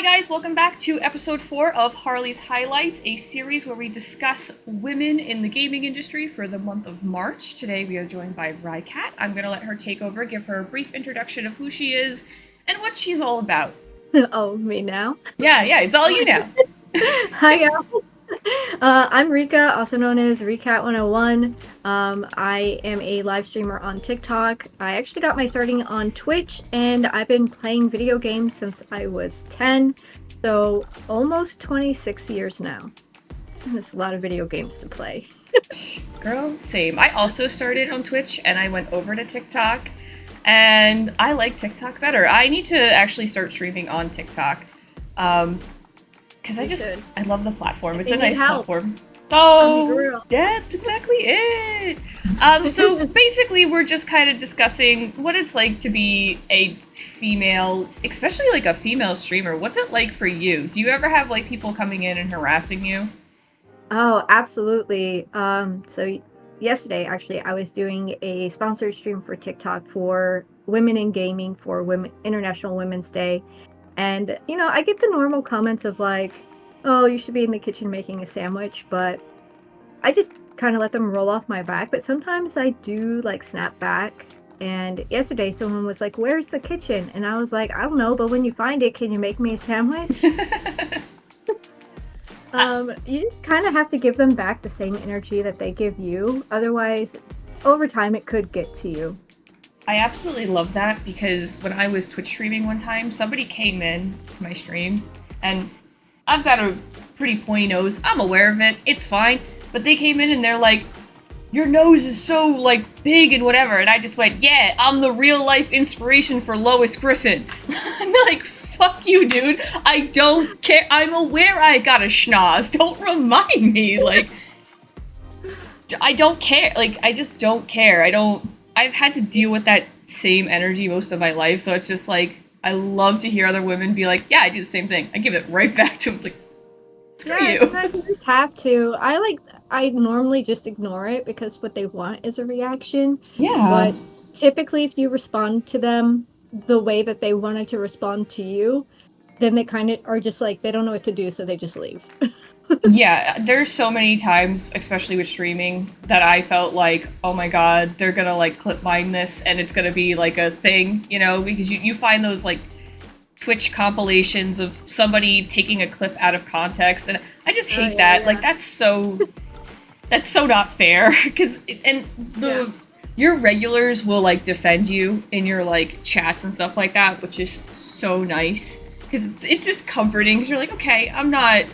guys, welcome back to episode 4 of Harley's Highlights, a series where we discuss women in the gaming industry for the month of March. Today we are joined by Rikat. I'm going to let her take over, give her a brief introduction of who she is and what she's all about. Oh, me now? Yeah, it's all you now. Hi, y'all. I'm Rika, also known as Rikat 101. I am a live streamer on TikTok. I actually got my starting on Twitch, and I've been playing video games since I was 10, so almost 26 years now. There's a lot of video games to play. Girl, same. I also started on Twitch, and I went over to TikTok, and I like TikTok better. I need to actually start streaming on TikTok. Because I love the platform. It's a nice platform. Oh, that's exactly it. So basically, we're just kind of discussing what it's like to be a female, especially like a female streamer. What's it like for you? Do you ever have like people coming in and harassing you? Oh, absolutely. So yesterday, actually, I was doing a sponsored stream for TikTok for women in gaming for International Women's Day. And, I get the normal comments of like, oh, you should be in the kitchen making a sandwich, but I just kind of let them roll off my back. But sometimes I do like snap back. And yesterday someone was like, where's the kitchen? And I was like, I don't know, but when you find it, can you make me a sandwich? You just kind of have to give them back the same energy that they give you. Otherwise, over time, it could get to you. I absolutely love that because when I was Twitch streaming one time, somebody came in to my stream, and I've got a pretty pointy nose. I'm aware of it. It's fine. But they came in and they're like, your nose is so, like, big and whatever. And I just went, yeah, I'm the real-life inspiration for Lois Griffin. I'm like, fuck you, dude. I don't care. I'm aware I got a schnoz. Don't remind me. Like, I don't care. Like, I just don't care. I've had to deal with that same energy most of my life, so it's just like, I love to hear other women be like, yeah, I do the same thing. I give it right back to them. It's like, screw you. Sometimes you just have to. I normally just ignore it because what they want is a reaction. Yeah. But typically, if you respond to them the way that they wanted to respond to you, then they kind of are just like, they don't know what to do, so they just leave. Yeah, there's so many times, especially with streaming, that I felt like, oh my god, they're gonna like clip mine this and it's gonna be like a thing, because you find those like Twitch compilations of somebody taking a clip out of context, and I just hate that. Yeah. Like that's so not fair, because your regulars will like defend you in your like chats and stuff like that, which is so nice, because it's just comforting, because you're like, okay, I'm not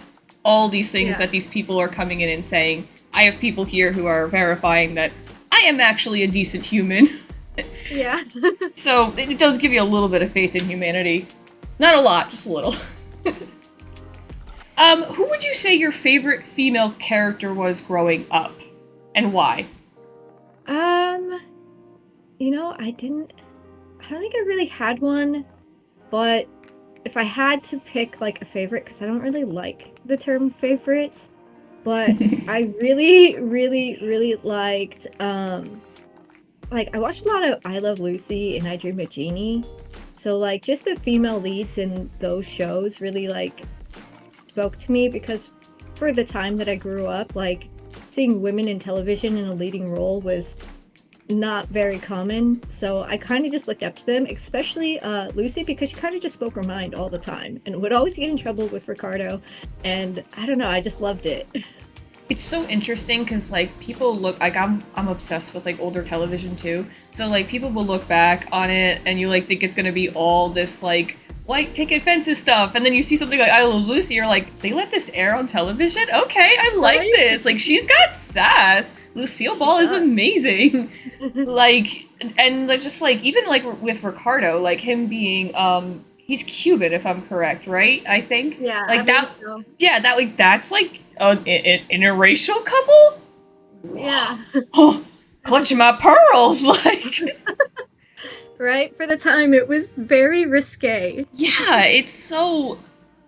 all these things that these people are coming in and saying. I have people here who are verifying that I am actually a decent human. Yeah. So it does give you a little bit of faith in humanity. Not a lot, just a little. Who would you say your favorite female character was growing up, and why? I don't think I really had one, but if I had to pick like a favorite, because I don't really like the term favorites, but I really, really, really liked, I watched a lot of I Love Lucy and I Dream of Jeannie, so like just the female leads in those shows really like spoke to me, because for the time that I grew up, like seeing women in television in a leading role was not very common, so I kind of just looked up to them, especially Lucy, because she kind of just spoke her mind all the time and would always get in trouble with Ricardo, and I don't know, I just loved it. It's so interesting because like people look like I'm obsessed with like older television too, so like people will look back on it and you like think it's gonna be all this like white picket fences stuff, and then you see something like I Love Lucy, you're like, they let this air on television? Okay, I like this. Like, she's got sass. Lucille Ball is amazing. Like, and just like, even like with Ricardo, like him being, he's Cuban, if I'm correct, right? I think. Yeah, like I that. so. Yeah, that's like an interracial couple. Yeah. Oh, clutching my pearls, like. Right? For the time, it was very risque. Yeah, it's so,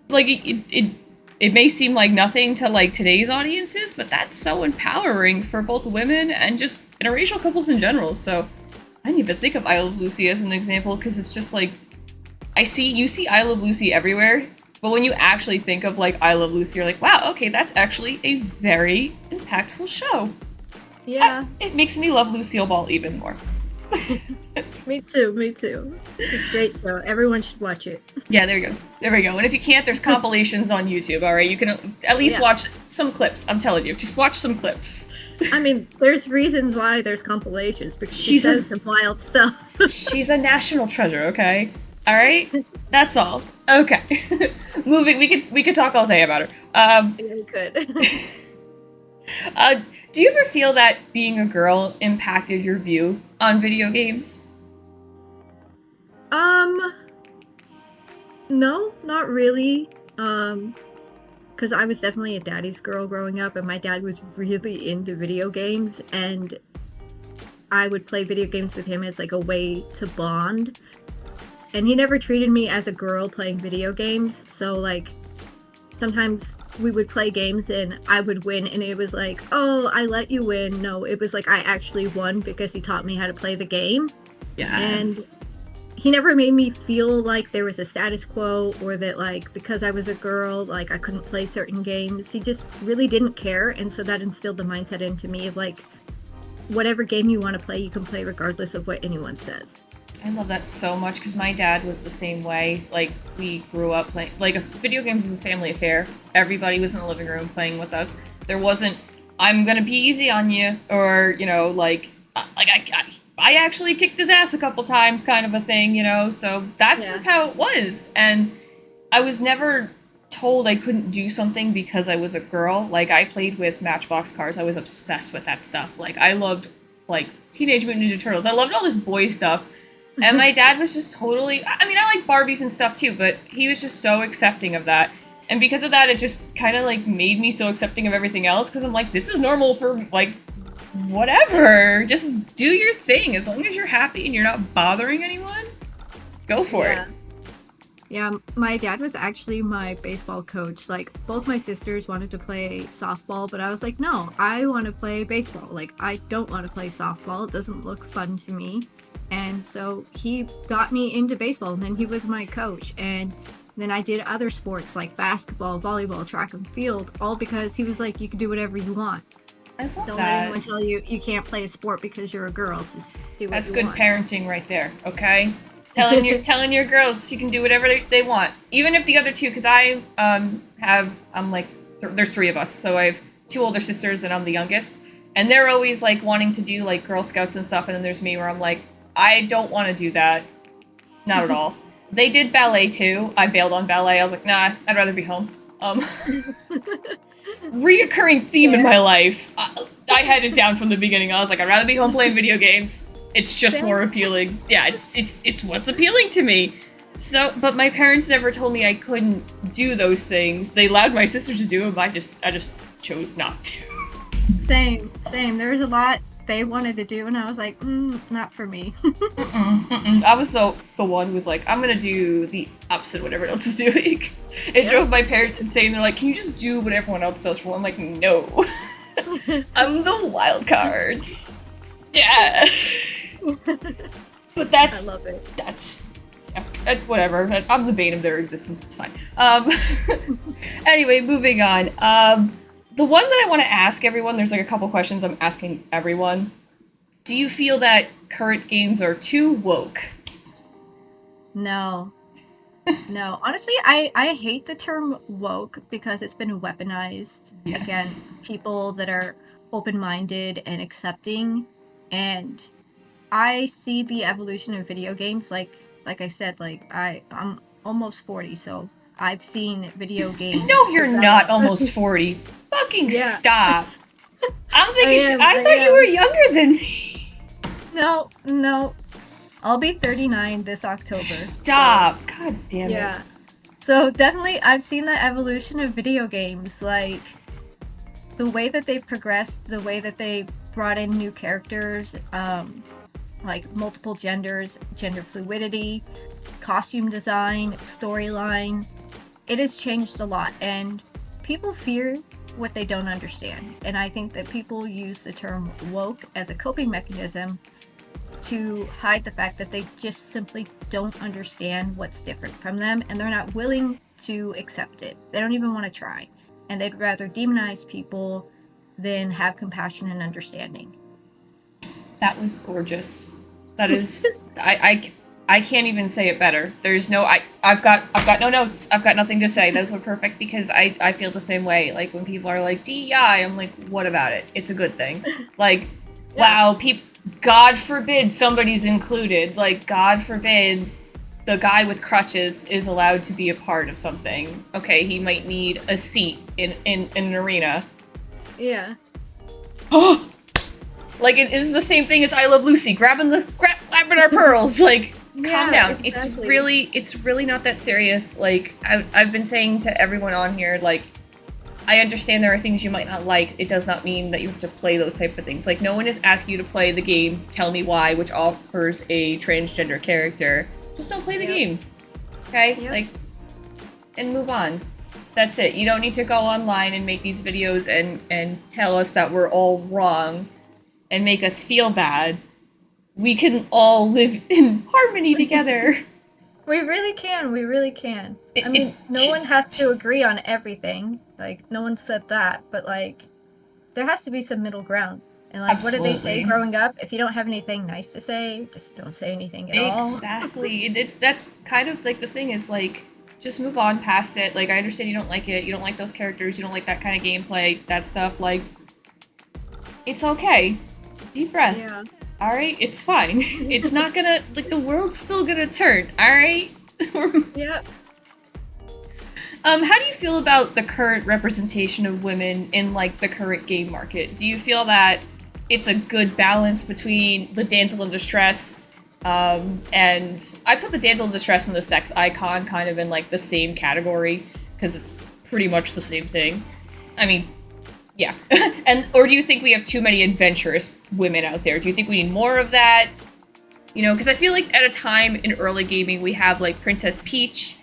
like, it may seem like nothing to, like, today's audiences, but that's so empowering for both women and just interracial couples in general, so I didn't even think of I Love Lucy as an example, because it's just, like, you see I Love Lucy everywhere, But when you actually think of like I Love Lucy, you're like, wow, okay, that's actually a very impactful show. Yeah. It makes me love Lucille Ball even more. Me too. It's a great show. Everyone should watch it. Yeah, there you go. There we go. And if you can't, there's compilations on YouTube, all right? You can at least watch some clips. I'm telling you, just watch some clips. I mean, there's reasons why there's compilations, because she says some wild stuff. She's a national treasure, okay? All right? That's all. Okay. Moving, we could talk all day about her. Yeah, we could. Do you ever feel that being a girl impacted your view on video games? No, not really. Because I was definitely a daddy's girl growing up, and my dad was really into video games, and I would play video games with him as like a way to bond. And he never treated me as a girl playing video games, so like sometimes we would play games and I would win, and it was like, oh, I let you win. No, it was like I actually won because he taught me how to play the game. Yes. And he never made me feel like there was a status quo, or that like because I was a girl, like I couldn't play certain games. He just really didn't care, and so that instilled the mindset into me of like, whatever game you want to play, you can play regardless of what anyone says. I love that so much because my dad was the same way. Like, we grew up playing, like, video games is a family affair. Everybody was in the living room playing with us. There wasn't, I'm gonna be easy on you, or, you know, I actually kicked his ass a couple times kind of a thing, you know? So that's just how it was. And I was never told I couldn't do something because I was a girl. Like, I played with Matchbox cars. I was obsessed with that stuff. Like, I loved, like, Teenage Mutant Ninja Turtles. I loved all this boy stuff. And my dad was just totally, I mean, I like Barbies and stuff too, but he was just so accepting of that. And because of that, it just kind of like made me so accepting of everything else, because I'm like, this is normal for like, whatever. Just do your thing. As long as you're happy and you're not bothering anyone, go for it. Yeah, my dad was actually my baseball coach. Like, both my sisters wanted to play softball, but I was like, no, I want to play baseball. Like, I don't want to play softball. It doesn't look fun to me. And so he got me into baseball, and then he was my coach. And then I did other sports like basketball, volleyball, track and field, all because he was like, you can do whatever you want. I love Don't that. let anyone tell you you can't play a sport because you're a girl. Just do what That's you good want. Parenting right there, okay? Telling your girls you can do whatever they want. Even if the other two, because there's three of us, so I have two older sisters and I'm the youngest. And they're always like wanting to do like Girl Scouts and stuff, and then there's me where I'm like, I don't want to do that. Not at all. They did ballet too. I bailed on ballet. I was like, nah, I'd rather be home. Reoccurring theme in my life. I had it down from the beginning. I was like, I'd rather be home playing video games. It's just more appealing. Yeah, it's what's appealing to me. So, but my parents never told me I couldn't do those things. They allowed my sisters to do them. I just chose not to. Same. There was a lot they wanted to do, and I was like, not for me. I was the one who was like, I'm gonna do the opposite of what everyone else is doing. It drove my parents insane. They're like, can you just do what everyone else does for? I'm like, no. I'm the wild card. Yeah. But I love it. That's whatever. I'm the bane of their existence. It's fine. Anyway, moving on. The one that I want to ask everyone, there's like a couple questions I'm asking everyone. Do you feel that current games are too woke? No. Honestly, I hate the term woke because it's been weaponized against people that are open-minded and accepting. And I see the evolution of video games, like I said, like I'm almost 40, so I've seen video games. No, you're not almost 40. Fucking stop. I thought you were younger than me. No. I'll be 39 this October. Stop. So. God damn it. Yeah. So definitely I've seen the evolution of video games, like the way that they've progressed, the way that they brought in new characters, like multiple genders, gender fluidity, costume design, storyline. It has changed a lot, and people fear what they don't understand. And I think that people use the term woke as a coping mechanism to hide the fact that they just simply don't understand what's different from them, and they're not willing to accept it. They don't even want to try. And they'd rather demonize people than have compassion and understanding. That was gorgeous. That is, I can't even say it better. There's no, I've got no notes. I've got nothing to say. Those were perfect because I feel the same way. Like when people are like DEI, I'm like, what about it? It's a good thing. Like, wow, God forbid somebody's included. Like, God forbid the guy with crutches is allowed to be a part of something. Okay, he might need a seat in an arena. Yeah. Oh! Like, it is the same thing as I Love Lucy, grabbing our pearls. Like, calm down. Exactly. It's really not that serious. Like, I've been saying to everyone on here, like, I understand there are things you might not like. It does not mean that you have to play those type of things. Like, no one is asking you to play the game Tell Me Why, which offers a transgender character. Just don't play the game. Okay? Yep. Like, and move on. That's it. You don't need to go online and make these videos and tell us that we're all wrong and make us feel bad. We can all live in harmony together. We really can. We really can. I mean, no one has to agree on everything. Like, no one said that, but like, there has to be some middle ground. And like, Absolutely. What did they say growing up? If you don't have anything nice to say, just don't say anything at all. Exactly. That's kind of like the thing is like, just move on past it. Like, I understand you don't like it. You don't like those characters. You don't like that kind of gameplay. That stuff. Like, it's okay. Deep breath. Yeah. All right, it's fine. It's not gonna, like, the world's still gonna turn, all right? Yep. How do you feel about the current representation of women in, like, the current game market? Do you feel that it's a good balance between the damsel in distress, and I put the damsel in distress and the sex icon kind of in, like, the same category, because it's pretty much the same thing. I mean, yeah. Or do you think we have too many adventurous women out there? Do you think we need more of that? You know, because I feel like at a time in early gaming, we have, like, Princess Peach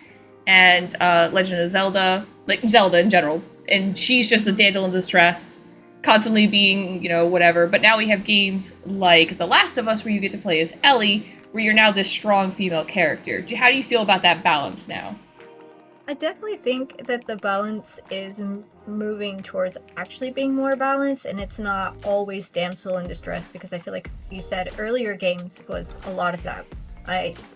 and Legend of Zelda, like, Zelda in general. And she's just a damsel in distress, constantly being, you know, whatever. But now we have games like The Last of Us, where you get to play as Ellie, where you're now this strong female character. How do you feel about that balance now? I definitely think that the balance is moving towards actually being more balanced, and it's not always damsel in distress, because I feel like you said earlier games was a lot of that.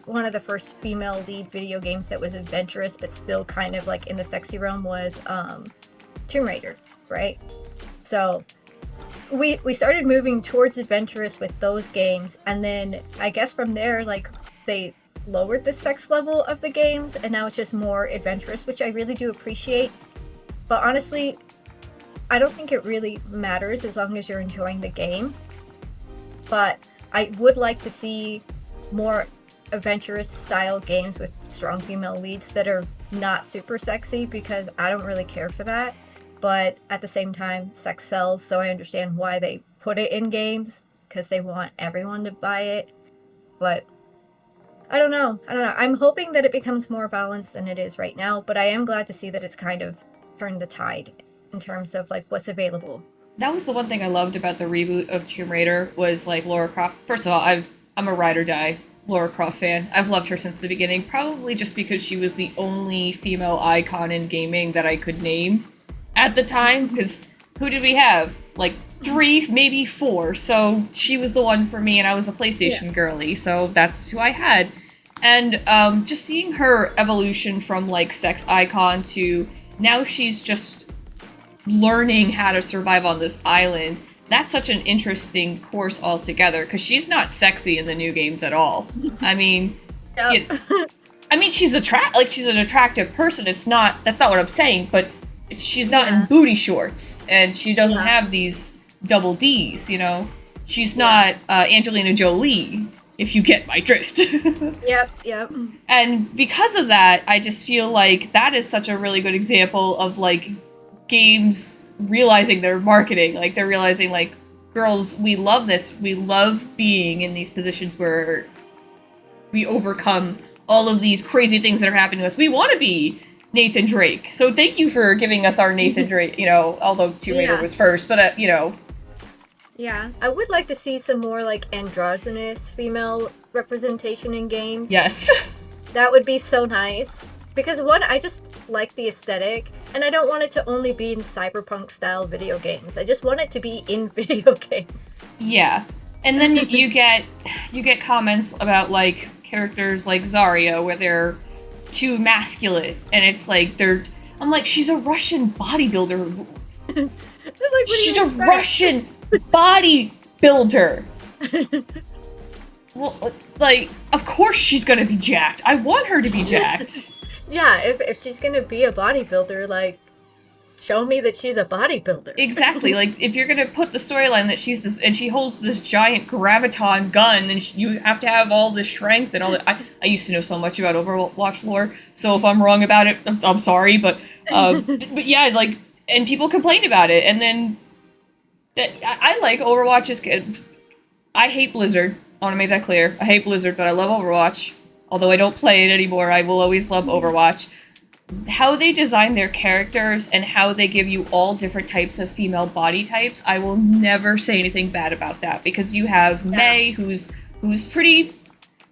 One of the first female lead video games that was adventurous but still kind of like in the sexy realm was Tomb Raider, right? So we started moving towards adventurous with those games, and then I guess from there, like, they lowered the sex level of the games, and now it's just more adventurous, which I really do appreciate. But honestly, I don't think it really matters as long as you're enjoying the game. But I would like to see more adventurous style games with strong female leads that are not super sexy, because I don't really care for that. But at the same time, sex sells, so I understand why they put it in games, because they want everyone to buy it. But I don't know. I'm hoping that it becomes more balanced than it is right now, but I am glad to see that it's kind of turned the tide in terms of, like, what's available. That was the one thing I loved about the reboot of Tomb Raider was, like, Lara Croft. First of all, I'm a ride or die Lara Croft fan. I've loved her since the beginning, probably just because she was the only female icon in gaming that I could name at the time, because who did we have? Like, 3, maybe 4, so she was the one for me, and I was a PlayStation girly, so that's who I had. And just seeing her evolution from, like, sex icon to now she's just learning how to survive on this island, that's such an interesting course altogether, because she's not sexy in the new games at all. I mean, Yep. I mean, she's an attractive person. That's not what I'm saying, but she's not in booty shorts, and she doesn't have these double D's, you know? She's not Angelina Jolie, if you get my drift. Yep. And because of that, I just feel like that is such a really good example of, like, games realizing their marketing. Like, they're realizing, like, girls, we love this. We love being in these positions where we overcome all of these crazy things that are happening to us. We want to be Nathan Drake. So thank you for giving us our Nathan Drake, you know, although Tomb Raider was first, but, you know. Yeah, I would like to see some more, like, androgynous female representation in games. Yes. That would be so nice. Because one, I just like the aesthetic, and I don't want it to only be in cyberpunk style video games. I just want it to be in video games. Yeah. And then you get comments about like characters like Zarya where they're too masculine, and it's like I'm like, she's a Russian bodybuilder. Like, she's a Russian bodybuilder. Well, like, of course she's gonna be jacked. I want her to be jacked. Yeah, if she's gonna be a bodybuilder, like, show me that she's a bodybuilder. Exactly. Like, if you're gonna put the storyline that she's this, and she holds this giant graviton gun, and you have to have all this strength and all that. I used to know so much about Overwatch lore, so if I'm wrong about it, I'm sorry, but yeah, like, and people complain about it, and then I like Overwatch. I hate Blizzard. I want to make that clear. I hate Blizzard, but I love Overwatch. Although I don't play it anymore, I will always love Overwatch. How they design their characters and how they give you all different types of female body types, I will never say anything bad about that. Because you have Mei, who's pretty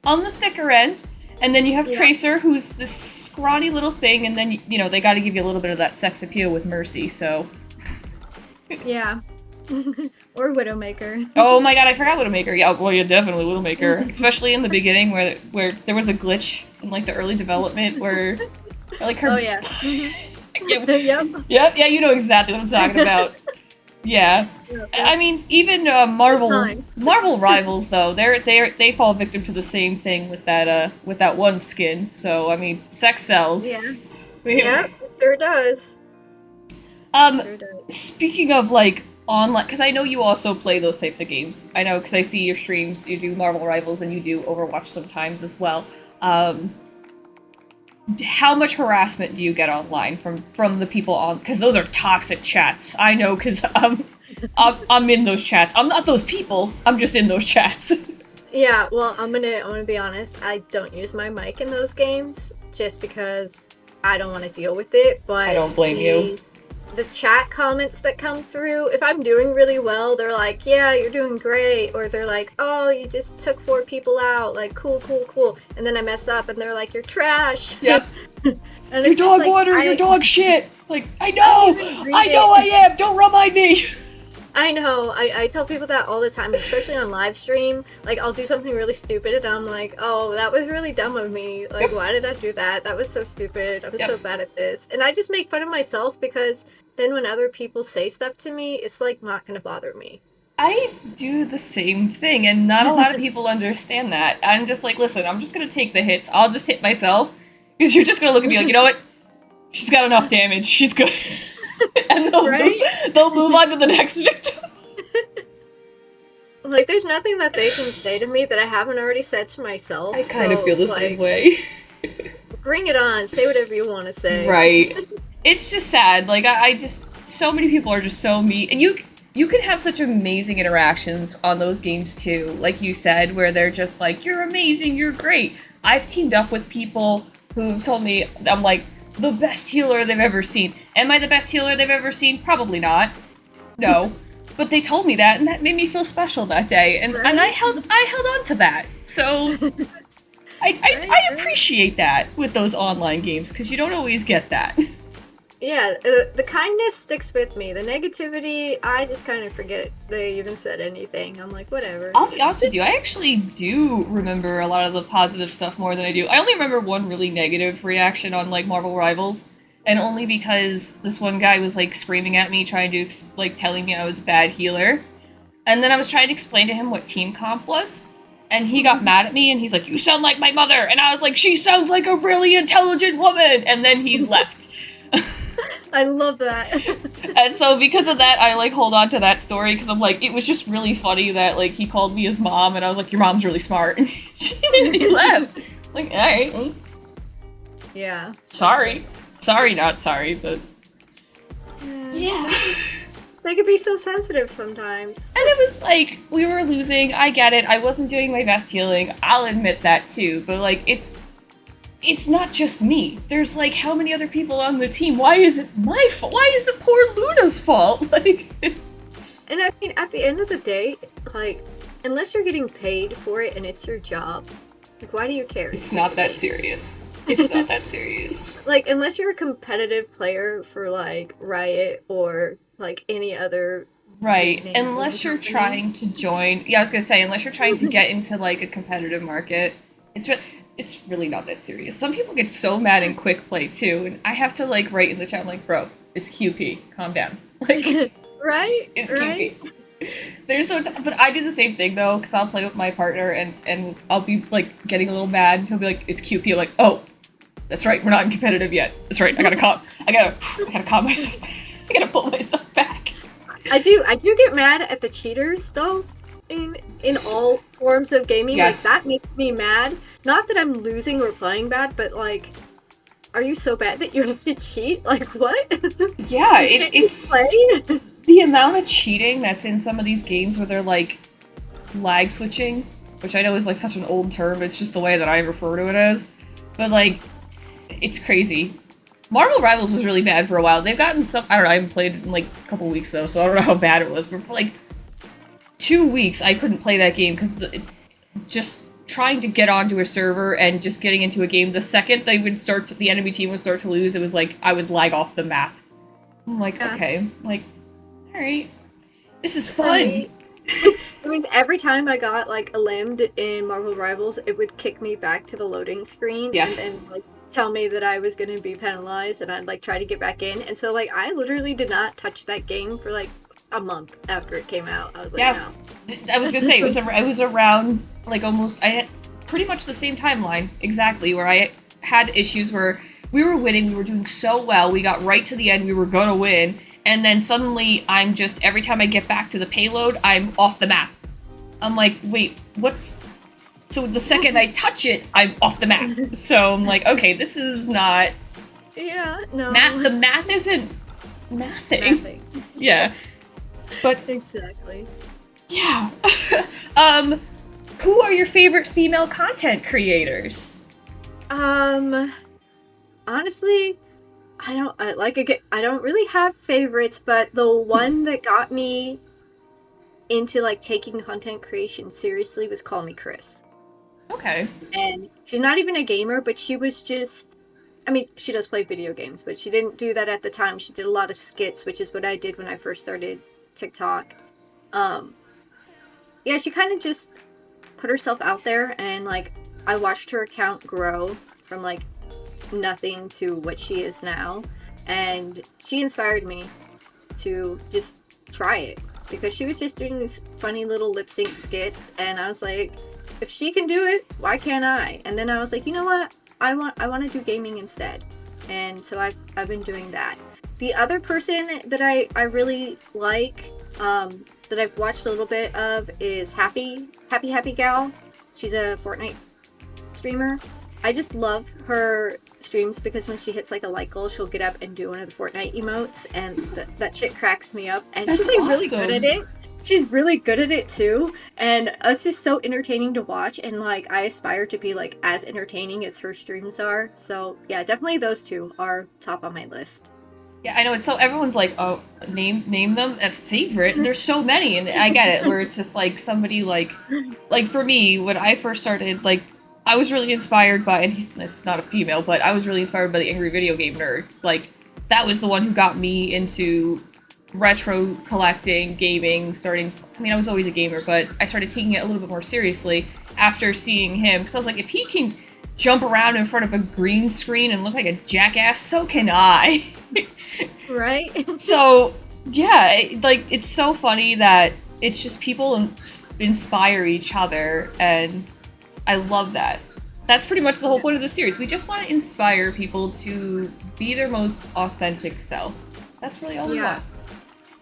on the thicker end, and then you have Tracer, who's this scrawny little thing, and then, you know, they got to give you a little bit of that sex appeal with Mercy, so... Yeah. Or Widowmaker. Oh my god, I forgot Widowmaker. Yeah, well, yeah, definitely Widowmaker. Especially in the beginning where there was a glitch in, like, the early development where, like, her... Oh, yeah. Yeah, you know exactly what I'm talking about. Yeah. I mean, even Marvel Rivals, though, they fall victim to the same thing with that one skin. So, I mean, sex sells. Yeah, it sure does. Speaking of, like, online, because I know you also play those types of games. I know, because I see your streams, you do Marvel Rivals and you do Overwatch sometimes as well. How much harassment do you get online from the people on? Because those are toxic chats. I know, because I'm in those chats. I'm not those people. I'm just in those chats. Yeah, well, I'm gonna be honest. I don't use my mic in those games just because I don't want to deal with it. But I don't blame you. The chat comments that come through, if I'm doing really well, they're like, yeah, you're doing great. Or they're like, oh, you just took 4 people out. Like, cool. And then I mess up and they're like, you're trash. Yep. And your dog water, your dog shit. Like, I know I am. Don't remind me. I know. I tell people that all the time, especially on live stream. Like, I'll do something really stupid and I'm like, oh, that was really dumb of me. Like, why did I do that? That was so stupid. I was so bad at this. And I just make fun of myself because then when other people say stuff to me, it's, like, not gonna bother me. I do the same thing, and not a lot of people understand that. I'm just like, listen, I'm just gonna take the hits. I'll just hit myself, because you're just gonna look at me like, you know what? She's got enough damage. She's good. And they'll move on to the next victim. Like, there's nothing that they can say to me that I haven't already said to myself. I kind of feel the same way. Bring it on. Say whatever you want to say. Right. It's just sad. Like, I just... So many people are just so mean. And you can have such amazing interactions on those games, too. Like you said, where they're just like, you're amazing, you're great. I've teamed up with people who told me, I'm like, the best healer they've ever seen. Am I the best healer they've ever seen? Probably not. No. But they told me that, and that made me feel special that day. And I held on to that. So... I appreciate that with those online games, because you don't always get that. Yeah, the kindness sticks with me. The negativity, I just kind of forget they even said anything. I'm like, whatever. I'll be honest with you, I actually do remember a lot of the positive stuff more than I do. I only remember one really negative reaction on, like, Marvel Rivals, and only because this one guy was, like, screaming at me, trying to, like, telling me I was a bad healer. And then I was trying to explain to him what team comp was. And he got mad at me, and he's like, you sound like my mother! And I was like, she sounds like a really intelligent woman! And then he left. I love that. And so because of that, I, like, hold on to that story, because I'm like, it was just really funny that, like, he called me his mom, and I was like, your mom's really smart. And he left. Like, alright. Yeah. Sorry. Sorry, not sorry, but... Yeah. They could be so sensitive sometimes. And it was like, we were losing, I get it, I wasn't doing my best healing, I'll admit that too, but, like, it's not just me. There's, like, how many other people on the team? Why is it my fault? Why is it poor Luna's fault? Like... And I mean, at the end of the day, like, unless you're getting paid for it and it's your job, like, why do you care? It's not that serious. It's not that serious. Like, unless you're a competitive player for, like, Riot or, like, any other big Right. name gaming Unless you're company. trying to join, yeah, I was gonna say, unless you're trying to get into like a competitive market, it's really not that serious. Some people get so mad in quick play too, and I have to like write in the chat, I'm like, bro, it's QP, calm down. Like, Right? it's Right? QP. But I do the same thing though, because I'll play with my partner and I'll be like getting a little mad. He'll be like, it's QP. I'm like, oh, that's right, we're not in competitive yet. That's right. I gotta calm myself. I gotta pull myself back. I do get mad at the cheaters though in all forms of gaming. Like Yes. that makes me mad. Not that I'm losing or playing bad, but like are you so bad that you have to cheat? Like what? Yeah, You can't just it's play? the amount of cheating that's in some of these games where they're like lag switching, which I know is like such an old term. It's just the way that I refer to it as. But like, it's crazy. Marvel Rivals was really bad for a while. They've gotten some. I don't know. I haven't played in like a couple weeks though, so I don't know how bad it was. But for like 2 weeks, I couldn't play that game because just trying to get onto a server and just getting into a game. The second they would start, the enemy team would start to lose. It was like I would lag off the map. I'm like, Yeah. okay, like, all right, this is For fun. me, it was every time I got like limbed in Marvel Rivals, it would kick me back to the loading screen and Yes. then like tell me that I was going to be penalized and I'd like try to get back in. And so like I literally did not touch that game for like a month after it came out. I was like, Yeah, no. I was gonna say it was around like almost I had pretty much the same timeline exactly where I had issues where we were winning, we were doing so well, we got right to the end, we were gonna win, and then suddenly I'm just every time I get back to the payload, I'm off the map. I'm like, wait, what's so the second I touch it, I'm off the map. So I'm like, okay, this is not Yeah, no. math. The math isn't mathing. Nothing. Yeah, but Exactly. yeah. um, who are your favorite female content creators? Honestly, I don't really have favorites, but the one that got me into like taking content creation seriously was Call Me Chris. Okay. And she's not even a gamer, but she was just I mean, she does play video games, but she didn't do that at the time. She did a lot of skits, which is what I did when I first started TikTok. Um yeah, she kind of just put herself out there and like I watched her account grow from like nothing to what she is now, and she inspired me to just try it because she was just doing these funny little lip sync skits, and I was like, if she can do it, why can't I? And then I was like, you know what? I want to do gaming instead, and so I've been doing that. The other person that I really like, that I've watched a little bit of is Happy Gal. She's a Fortnite streamer. I just love her streams because when she hits like a like goal, she'll get up and do one of the Fortnite emotes, and that shit cracks me up. And That's she's like really good at awesome. it. She's really good at it too, and it's just so entertaining to watch. And like I aspire to be like as entertaining as her streams are. So yeah, definitely those two are top on my list. Yeah, I know. It's so everyone's like, oh, name them a favorite. There's so many, and I get it. Where it's just like somebody like for me when I first started, like I was really inspired by, and it's not a female, but I was really inspired by the Angry Video Game Nerd. Like that was the one who got me into retro collecting, gaming, starting. I mean, I was always a gamer, but I started taking it a little bit more seriously after seeing him because I was like, if he can jump around in front of a green screen and look like a jackass, so can I. Right? So yeah, like it's so funny that it's just people inspire each other, and I love that. That's pretty much the whole point of the series. We just want to inspire people to be their most authentic self. That's really all we Yeah. want.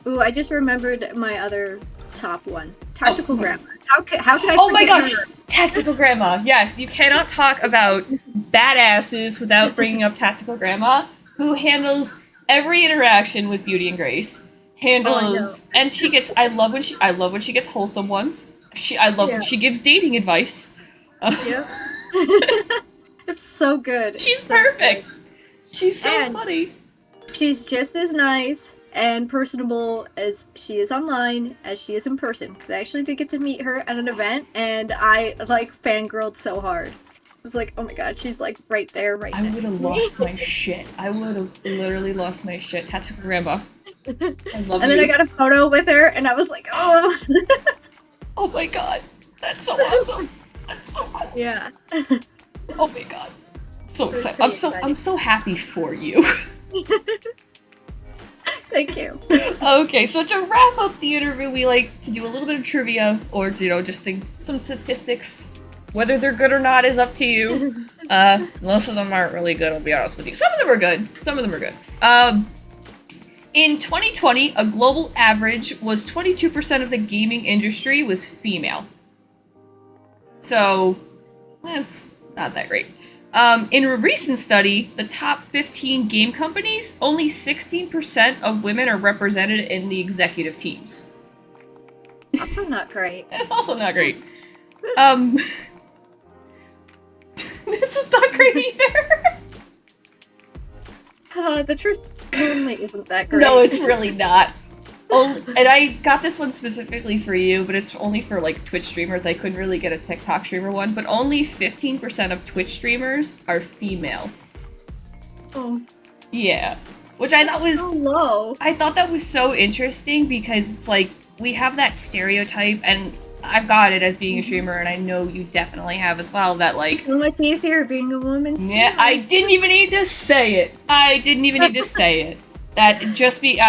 Ooh, I just remembered my other top one. Oh, Tactical Grandma. How could I oh my forget gosh, her? Tactical Grandma. Yes, you cannot talk about badasses without bringing up Tactical Grandma, who handles every interaction with Beauty and Grace. Oh, I know. And she gets. I love when she gets wholesome ones. I love when Yeah. she gives dating advice. Yep. It's so good. It's She's so good. perfect. She's so And funny. she's just as nice and personable as she is online as she is in person. Because I actually did get to meet her at an event, and I like fangirled so hard. was like, oh my god, she's like right there, right I next would to have me. lost my shit. I would have literally lost my shit. Tactical Grandma. I love And you. then I got a photo with her, and I was like, oh. Oh my god. That's so awesome. That's so cool. Yeah. Oh my god. So was excited. pretty I'm so happy for you. Thank you. Okay, so to wrap up the interview, we like to do a little bit of trivia, or just some statistics. Whether they're good or not is up to you. Most of them aren't really good, I'll be honest with you. Some of them are good. Some of them are good. In 2020, a global average was 22% of the gaming industry was female. So, that's not that great. In a recent study, the top 15 game companies, only 16% of women are represented in the executive teams. Also not great. That's also not great. This is not great either. The truth normally isn't that great. No, it's really not. And I got this one specifically for you, but it's only for like Twitch streamers. I couldn't really get a TikTok streamer one, but only 15% of Twitch streamers are female. Oh. Yeah. Which I thought was so low. I thought that was so interesting because it's like we have that stereotype, and I've got it as being a streamer, and I know you definitely have as well, that like So much easier being a woman streamer. yeah, I didn't even need to say it. I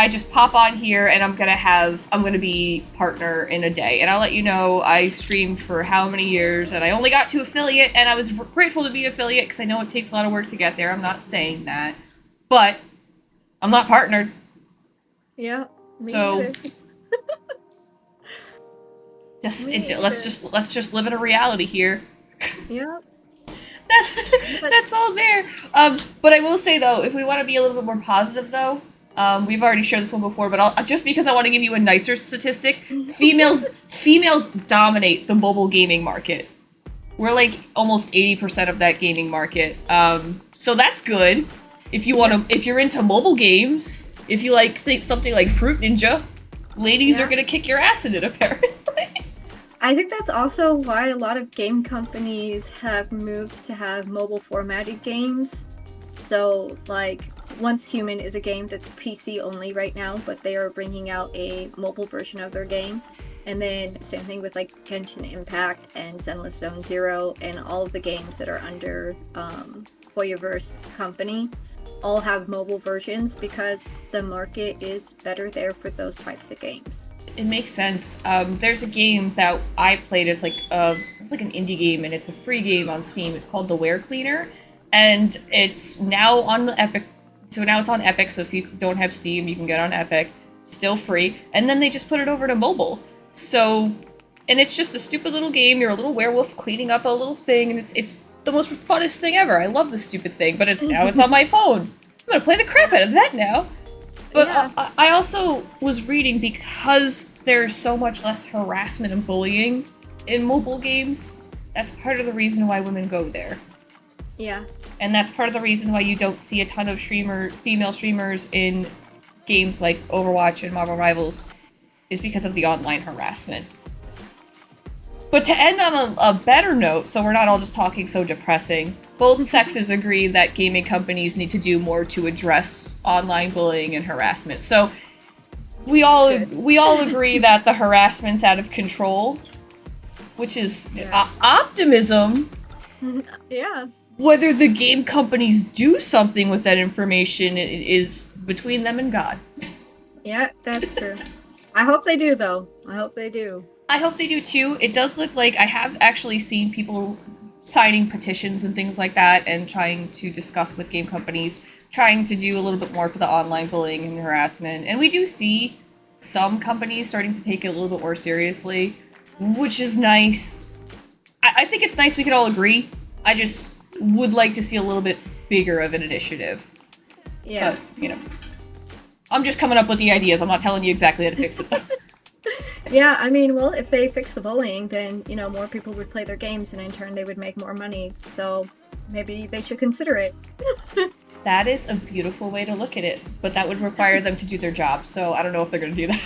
just pop on here and I'm gonna be partner in a day, and I'll let you know I streamed for how many years and I only got to affiliate, and I was grateful to be affiliate because I know it takes a lot of work to get there. I'm not saying that, but I'm not partnered. Yeah. So let's just live in a reality here. Yeah. That's all there. But I will say though, if we want to be a little bit more positive though, we've already shared this one before, but just because I want to give you a nicer statistic, females dominate the mobile gaming market. We're like almost 80% of that gaming market. So that's good. If you're into mobile games, if you think something like Fruit Ninja, ladies are gonna kick your ass in it apparently. I think that's also why a lot of game companies have moved to have mobile formatted games. So, like, Once Human is a game that's PC only right now, but they are bringing out a mobile version of their game. And then same thing with like Genshin Impact and Zenless Zone Zero and all of the games that are under Hoyoverse company all have mobile versions because the market is better there for those types of games. It makes sense. There's a game that I played as it's like an indie game, and it's a free game on Steam. It's called The Ware Cleaner, and it's now on the Epic. So now it's on Epic. So if you don't have Steam, you can get on Epic, still free. And then they just put it over to mobile. So, and it's just a stupid little game. You're a little werewolf cleaning up a little thing, and it's the most funnest thing ever. I love this stupid thing, but it's on my phone. I'm gonna play the crap out of that now. But yeah. I also was reading, because there's so much less harassment and bullying in mobile games, that's part of the reason why women go there. Yeah. And that's part of the reason why you don't see a ton of female streamers in games like Overwatch and Marvel Rivals, is because of the online harassment. But to end on a better note, so we're not all just talking so depressing, both sexes agree that gaming companies need to do more to address online bullying and harassment. So we all agree that the harassment's out of control, which is optimism. Yeah. Whether the game companies do something with that information is between them and God. Yeah, that's true. I hope they do, though. I hope they do. I hope they do too. It does look like I have actually seen people signing petitions and things like that, and trying to discuss with game companies, trying to do a little bit more for the online bullying and harassment. And we do see some companies starting to take it a little bit more seriously, which is nice. I think it's nice we can all agree. I just would like to see a little bit bigger of an initiative. Yeah. But, I'm just coming up with the ideas. I'm not telling you exactly how to fix it, though. Yeah, I mean, well, if they fix the bullying, then, more people would play their games, and in turn they would make more money. So maybe they should consider it. That is a beautiful way to look at it, but that would require them to do their job, so I don't know if they're going to do that.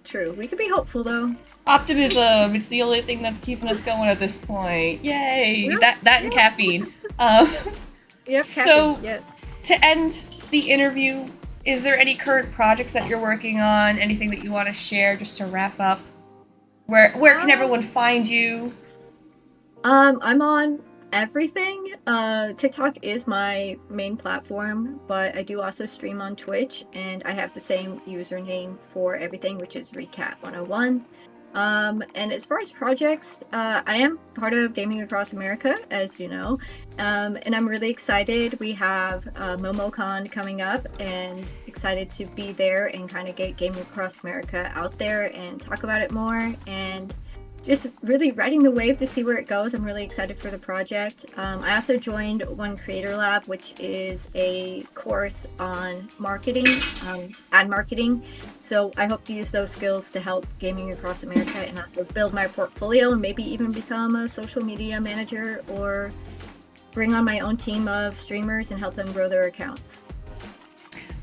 True. We could be hopeful, though. Optimism. It's the only thing that's keeping us going at this point. Yay! Yep, That and yep. caffeine. Um, Yep. so Yep. to end the interview, is there any current projects that you're working on? Anything that you want to share just to wrap up? Where can everyone find you? I'm on everything. TikTok is my main platform, but I do also stream on Twitch, and I have the same username for everything, which is Rikat101. And as far as projects, I am part of Gaming Across America, as you know, and I'm really excited. We have MomoCon coming up, and excited to be there and kind of get Gaming Across America out there and talk about it more, and just really riding the wave to see where it goes. I'm really excited for the project. I also joined One Creator Lab, which is a course on marketing, ad marketing. So I hope to use those skills to help Gaming Across America and also build my portfolio and maybe even become a social media manager or bring on my own team of streamers and help them grow their accounts.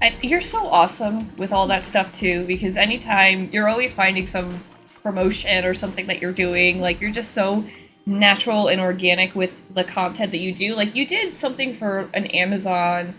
And you're so awesome with all that stuff too, because anytime you're always finding some promotion or something that you're doing, like you're just so natural and organic with the content that you do. Like you did something for an Amazon,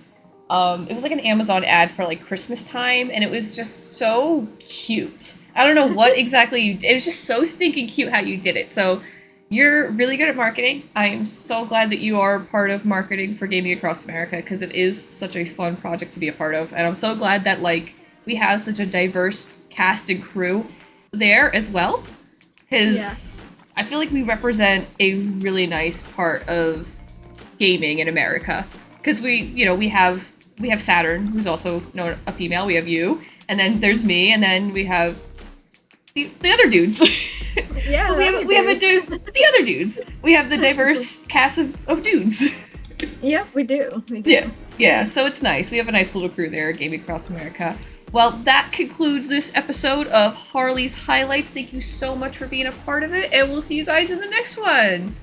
it was like an Amazon ad for like Christmas time, and it was just so cute. I don't know what exactly you did. It was just so stinking cute how you did it. So you're really good at marketing. I am so glad that you are part of marketing for Gaming Across America, because it is such a fun project to be a part of, and I'm so glad that like we have such a diverse cast and crew there as well, because I feel like we represent a really nice part of gaming in America, because we have Saturn, who's also a female. We have you, and then there's me, and then we have the other dudes. Yeah, we have the other dudes. We have the diverse cast of dudes. Yep, we do. We do. Yeah. So it's nice. We have a nice little crew there at Gaming Across America. Well, that concludes this episode of Harley's Highlights. Thank you so much for being a part of it, and we'll see you guys in the next one.